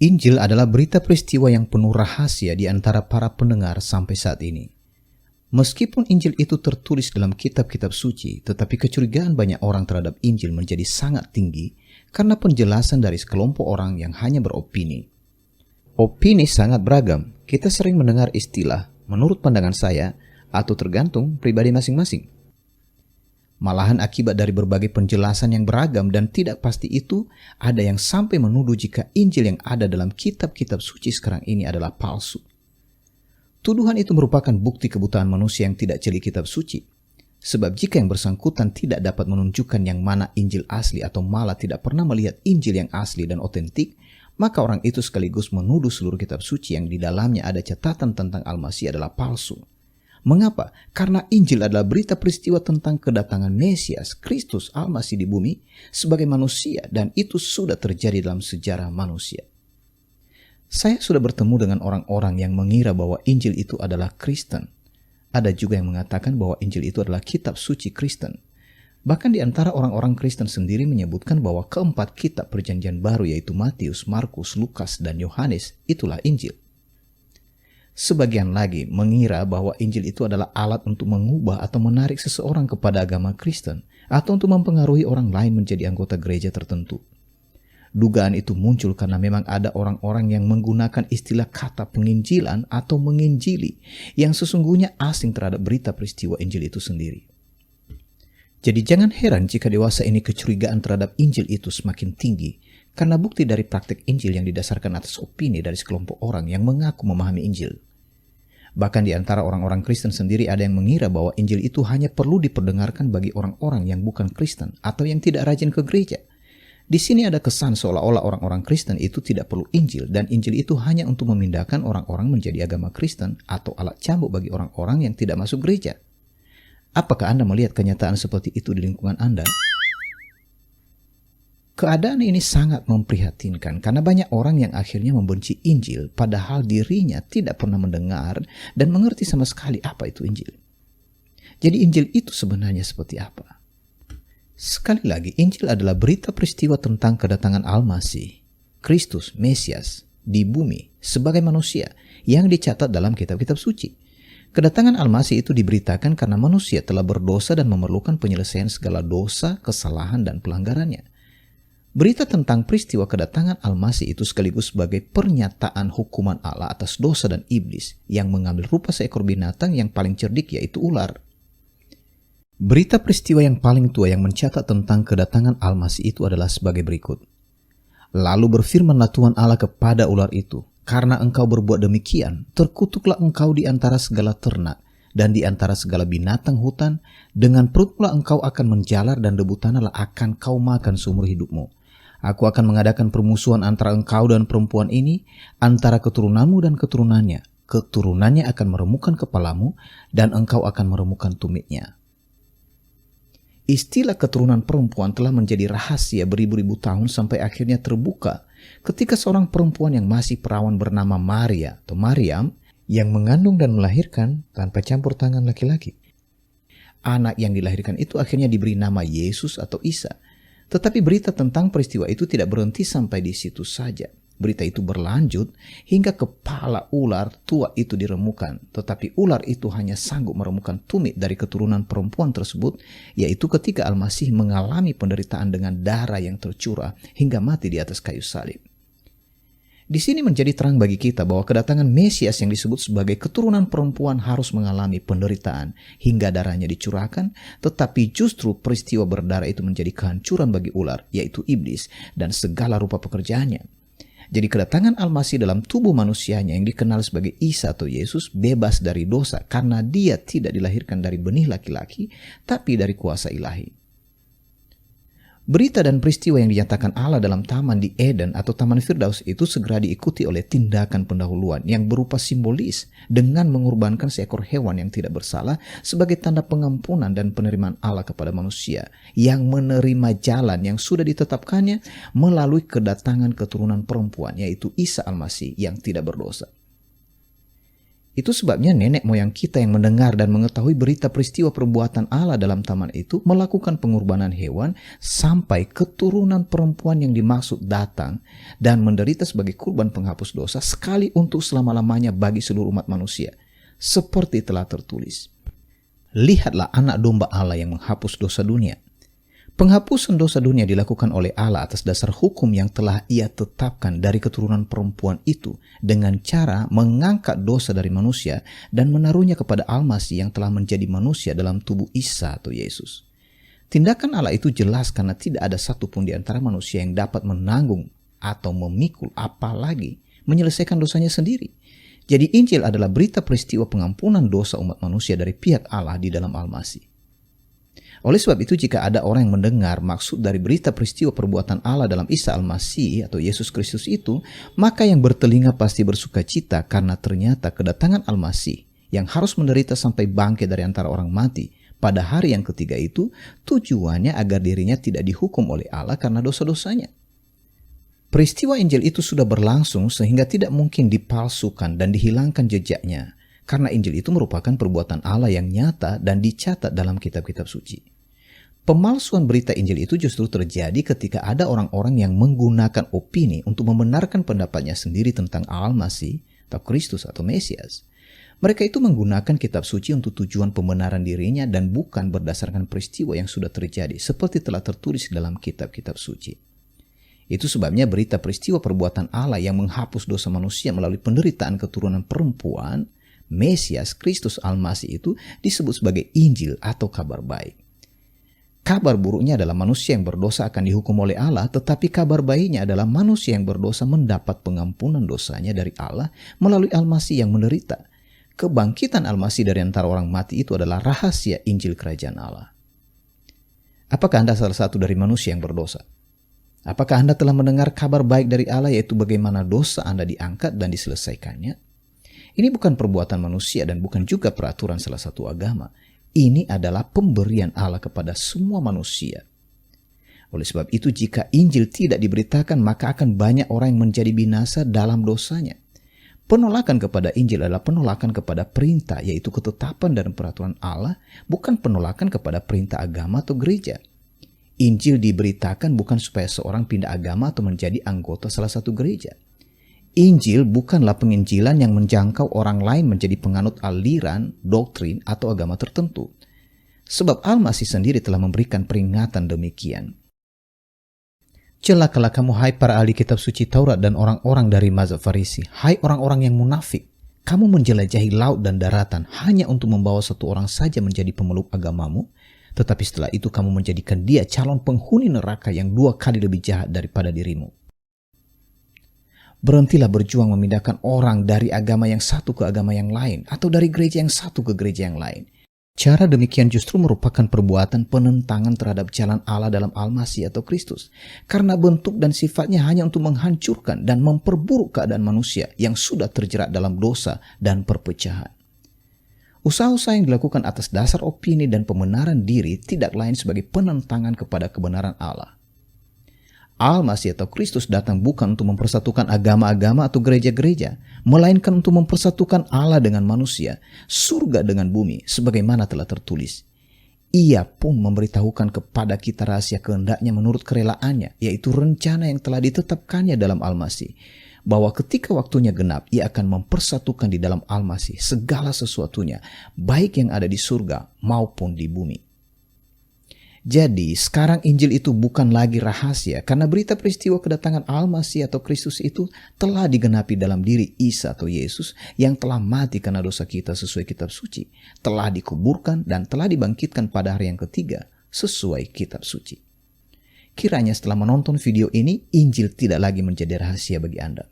Injil adalah berita peristiwa yang penuh rahasia di antara para pendengar sampai saat ini. Meskipun Injil itu tertulis dalam kitab-kitab suci, tetapi kecurigaan banyak orang terhadap Injil menjadi sangat tinggi karena penjelasan dari sekelompok orang yang hanya beropini. Opini sangat beragam. Kita sering mendengar istilah, menurut pandangan saya, atau tergantung pribadi masing-masing. Malahan akibat dari berbagai penjelasan yang beragam dan tidak pasti itu, ada yang sampai menuduh jika Injil yang ada dalam kitab-kitab suci sekarang ini adalah palsu. Tuduhan itu merupakan bukti kebutaan manusia yang tidak jeli kitab suci. Sebab jika yang bersangkutan tidak dapat menunjukkan yang mana Injil asli atau malah tidak pernah melihat Injil yang asli dan otentik, maka orang itu sekaligus menuduh seluruh kitab suci yang di dalamnya ada catatan tentang Al-Masih adalah palsu. Mengapa? Karena Injil adalah berita peristiwa tentang kedatangan Mesias, Kristus, Al-Masih di bumi sebagai manusia, dan itu sudah terjadi dalam sejarah manusia. Saya sudah bertemu dengan orang-orang yang mengira bahwa Injil itu adalah Kristen. Ada juga yang mengatakan bahwa Injil itu adalah kitab suci Kristen. Bahkan di antara orang-orang Kristen sendiri menyebutkan bahwa keempat kitab perjanjian baru yaitu Matius, Markus, Lukas, dan Yohanes itulah Injil. Sebagian lagi mengira bahwa Injil itu adalah alat untuk mengubah atau menarik seseorang kepada agama Kristen atau untuk mempengaruhi orang lain menjadi anggota gereja tertentu. Dugaan itu muncul karena memang ada orang-orang yang menggunakan istilah kata penginjilan atau menginjili yang sesungguhnya asing terhadap berita peristiwa Injil itu sendiri. Jadi jangan heran jika dewasa ini kecurigaan terhadap Injil itu semakin tinggi karena bukti dari praktik Injil yang didasarkan atas opini dari sekelompok orang yang mengaku memahami Injil. Bahkan di antara orang-orang Kristen sendiri ada yang mengira bahwa Injil itu hanya perlu diperdengarkan bagi orang-orang yang bukan Kristen atau yang tidak rajin ke gereja. Di sini ada kesan seolah-olah orang-orang Kristen itu tidak perlu Injil dan Injil itu hanya untuk memindahkan orang-orang menjadi agama Kristen atau alat cambuk bagi orang-orang yang tidak masuk gereja. Apakah Anda melihat kenyataan seperti itu di lingkungan Anda? Keadaan ini sangat memprihatinkan karena banyak orang yang akhirnya membenci Injil padahal dirinya tidak pernah mendengar dan mengerti sama sekali apa itu Injil. Jadi Injil itu sebenarnya seperti apa? Sekali lagi, Injil adalah berita peristiwa tentang kedatangan Al-Masih, Kristus, Mesias, di bumi sebagai manusia yang dicatat dalam kitab-kitab suci. Kedatangan Al-Masih itu diberitakan karena manusia telah berdosa dan memerlukan penyelesaian segala dosa, kesalahan, dan pelanggarannya. Berita tentang peristiwa kedatangan Al-Masih itu sekaligus sebagai pernyataan hukuman Allah atas dosa dan iblis yang mengambil rupa seekor binatang yang paling cerdik yaitu ular. Berita peristiwa yang paling tua yang mencatat tentang kedatangan Al-Masih itu adalah sebagai berikut. Lalu berfirmanlah Tuhan Allah kepada ular itu, karena engkau berbuat demikian, terkutuklah engkau di antara segala ternak dan di antara segala binatang hutan, dengan perutlah engkau akan menjalar dan debu tanahlah akan kau makan seumur hidupmu. Aku akan mengadakan permusuhan antara engkau dan perempuan ini, antara keturunanmu dan keturunannya. Keturunannya akan meremukkan kepalamu, dan engkau akan meremukkan tumitnya. Istilah keturunan perempuan telah menjadi rahasia beribu-ribu tahun sampai akhirnya terbuka ketika seorang perempuan yang masih perawan bernama Maria atau Maryam yang mengandung dan melahirkan tanpa campur tangan laki-laki. Anak yang dilahirkan itu akhirnya diberi nama Yesus atau Isa. Tetapi berita tentang peristiwa itu tidak berhenti sampai di situ saja. Berita itu berlanjut hingga kepala ular tua itu diremukan. Tetapi ular itu hanya sanggup meremukan tumit dari keturunan perempuan tersebut, yaitu ketika Al-Masih mengalami penderitaan dengan darah yang tercurah hingga mati di atas kayu salib. Di sini menjadi terang bagi kita bahwa kedatangan Mesias yang disebut sebagai keturunan perempuan harus mengalami penderitaan hingga darahnya dicurahkan, tetapi justru peristiwa berdarah itu menjadi kehancuran bagi ular, yaitu iblis, dan segala rupa pekerjaannya. Jadi kedatangan Al-Masih dalam tubuh manusianya yang dikenal sebagai Isa atau Yesus bebas dari dosa karena dia tidak dilahirkan dari benih laki-laki, tapi dari kuasa ilahi. Berita dan peristiwa yang dinyatakan Allah dalam taman di Eden atau taman Firdaus itu segera diikuti oleh tindakan pendahuluan yang berupa simbolis dengan mengorbankan seekor hewan yang tidak bersalah sebagai tanda pengampunan dan penerimaan Allah kepada manusia yang menerima jalan yang sudah ditetapkannya melalui kedatangan keturunan perempuan yaitu Isa Al-Masih yang tidak berdosa. Itu sebabnya nenek moyang kita yang mendengar dan mengetahui berita peristiwa perbuatan Allah dalam taman itu melakukan pengorbanan hewan sampai keturunan perempuan yang dimaksud datang dan menderita sebagai kurban penghapus dosa sekali untuk selama-lamanya bagi seluruh umat manusia. Seperti telah tertulis, lihatlah anak domba Allah yang menghapus dosa dunia. Penghapusan dosa dunia dilakukan oleh Allah atas dasar hukum yang telah Ia tetapkan dari keturunan perempuan itu dengan cara mengangkat dosa dari manusia dan menaruhnya kepada Al-Masih yang telah menjadi manusia dalam tubuh Isa atau Yesus. Tindakan Allah itu jelas karena tidak ada satupun di antara manusia yang dapat menanggung atau memikul apalagi menyelesaikan dosanya sendiri. Jadi Injil adalah berita peristiwa pengampunan dosa umat manusia dari pihak Allah di dalam Al-Masih. Oleh sebab itu, jika ada orang yang mendengar maksud dari berita peristiwa perbuatan Allah dalam Isa Al-Masih atau Yesus Kristus itu, maka yang bertelinga pasti bersuka cita karena ternyata kedatangan Al-Masih yang harus menderita sampai bangkit dari antara orang mati pada hari yang ketiga itu tujuannya agar dirinya tidak dihukum oleh Allah karena dosa-dosanya. Peristiwa Injil itu sudah berlangsung sehingga tidak mungkin dipalsukan dan dihilangkan jejaknya, karena Injil itu merupakan perbuatan Allah yang nyata dan dicatat dalam kitab-kitab suci. Pemalsuan berita Injil itu justru terjadi ketika ada orang-orang yang menggunakan opini untuk membenarkan pendapatnya sendiri tentang Al-Masih atau Kristus atau Mesias. Mereka itu menggunakan kitab suci untuk tujuan pembenaran dirinya dan bukan berdasarkan peristiwa yang sudah terjadi seperti telah tertulis dalam kitab-kitab suci. Itu sebabnya berita peristiwa perbuatan Allah yang menghapus dosa manusia melalui penderitaan keturunan perempuan, Mesias, Kristus Al-Masih itu disebut sebagai Injil atau kabar baik. Kabar buruknya adalah manusia yang berdosa akan dihukum oleh Allah, tetapi kabar baiknya adalah manusia yang berdosa mendapat pengampunan dosanya dari Allah melalui Al-Masih yang menderita. Kebangkitan Al-Masih dari antara orang mati itu adalah rahasia Injil Kerajaan Allah. Apakah Anda salah satu dari manusia yang berdosa? Apakah Anda telah mendengar kabar baik dari Allah, yaitu bagaimana dosa Anda diangkat dan diselesaikannya? Ini bukan perbuatan manusia dan bukan juga peraturan salah satu agama. Ini adalah pemberian Allah kepada semua manusia. Oleh sebab itu, jika Injil tidak diberitakan, maka akan banyak orang yang menjadi binasa dalam dosanya. Penolakan kepada Injil adalah penolakan kepada perintah, yaitu ketetapan dan peraturan Allah, bukan penolakan kepada perintah agama atau gereja. Injil diberitakan bukan supaya seorang pindah agama atau menjadi anggota salah satu gereja. Injil bukanlah penginjilan yang menjangkau orang lain menjadi penganut aliran, doktrin, atau agama tertentu. Sebab Al-Masih sendiri telah memberikan peringatan demikian. Celakalah kamu, hai para ahli kitab suci Taurat dan orang-orang dari mazhab Farisi, hai orang-orang yang munafik. Kamu menjelajahi laut dan daratan hanya untuk membawa satu orang saja menjadi pemeluk agamamu, tetapi setelah itu kamu menjadikan dia calon penghuni neraka yang 2 kali lebih jahat daripada dirimu. Berhentilah berjuang memindahkan orang dari agama yang satu ke agama yang lain, atau dari gereja yang satu ke gereja yang lain. Cara demikian justru merupakan perbuatan penentangan terhadap jalan Allah dalam Al-Masih atau Kristus, karena bentuk dan sifatnya hanya untuk menghancurkan dan memperburuk keadaan manusia yang sudah terjerat dalam dosa dan perpecahan. Usaha-usaha yang dilakukan atas dasar opini dan pembenaran diri tidak lain sebagai penentangan kepada kebenaran Allah. Al-Masih atau Kristus datang bukan untuk mempersatukan agama-agama atau gereja-gereja, melainkan untuk mempersatukan Allah dengan manusia, surga dengan bumi, sebagaimana telah tertulis. Ia pun memberitahukan kepada kita rahasia kehendaknya menurut kerelaannya, yaitu rencana yang telah ditetapkannya dalam Al-Masih, bahwa ketika waktunya genap, ia akan mempersatukan di dalam Al-Masih segala sesuatunya, baik yang ada di surga maupun di bumi. Jadi sekarang Injil itu bukan lagi rahasia karena berita peristiwa kedatangan Al-Masih atau Kristus itu telah digenapi dalam diri Isa atau Yesus yang telah mati karena dosa kita sesuai kitab suci, telah dikuburkan dan telah dibangkitkan pada hari yang ketiga sesuai kitab suci. Kiranya setelah menonton video ini, Injil tidak lagi menjadi rahasia bagi Anda.